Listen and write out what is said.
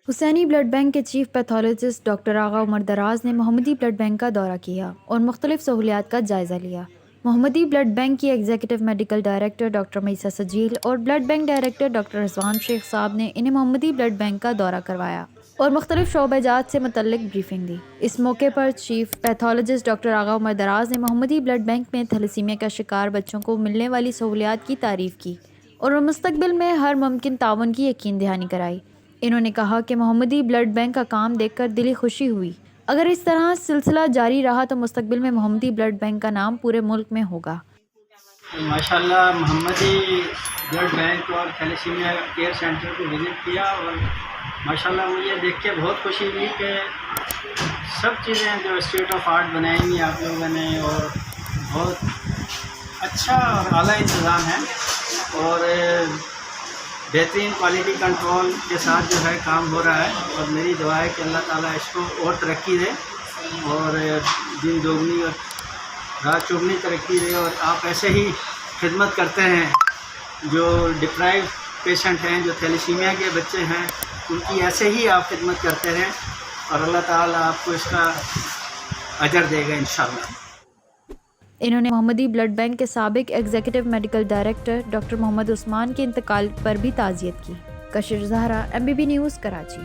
حسینی blood bank کے chief pathologist doctor آغا عمر دراز نے محمدی بلڈ بینک کا دورہ کیا اور مختلف سہولیات کا جائزہ لیا۔ محمدی بلڈ بینک کی ایگزیکٹو میڈیکل ڈائریکٹر ڈاکٹر میسا سجیل اور بلڈ بینک ڈائریکٹر ڈاکٹر رضوان شیخ صاحب نے انہیں محمدی بلڈ بینک کا دورہ کروایا اور مختلف شعبہ جات سے متعلق بریفنگ دی۔ اس موقع پر چیف پیتھولوجسٹ ڈاکٹر آغا عمر دراز نے محمدی بلڈ بینک میں تھیلیسیمیا کا شکار بچوں کو ملنے والی سہولیات کی تعریف کی اور مستقبل میں ہر ممکن تعاون کی یقین دہانی کرائی۔ انہوں نے کہا کہ محمدی بلڈ بینک کا کام دیکھ کر دلی خوشی ہوئی۔ اگر اس طرح سلسلہ جاری رہا تو مستقبل میں محمدی بلڈ بینک کا نام پورے ملک میں ہوگا۔ ماشاءاللہ محمدی بلڈ بینک اور تھیلیسیمیا کیئر سینٹر کو وزٹ کیا اور ماشاءاللہ مجھے دیکھ کے بہت خوشی ہوئی کہ سب چیزیں جو اسٹیٹ آف آرٹ بنائی ہوئی آپ لوگوں نے اور بہت اچھا اور اعلیٰ انتظام ہے اور بہترین کوالٹی کنٹرول کے ساتھ جو ہے کام ہو رہا ہے اور میری دعا ہے کہ اللہ تعالیٰ اس کو اور ترقی دے اور دن دوگنی اور رات چوگنی ترقی دے اور آپ ایسے ہی خدمت کرتے ہیں جو ڈپرائیو پیشنٹ ہیں جو تھیلیسیمیا کے بچے ہیں ان کی ایسے ہی آپ خدمت کرتے ہیں اور اللہ تعالیٰ آپ کو اس کا اجر دے گا انشاءاللہ۔ انہوں نے محمدی بلڈ بینک کے سابق executive medical director doctor Muhammad Usman کے انتقال پر بھی تعزیت کی۔ کشر زہرا، MBB نیوز، کراچی۔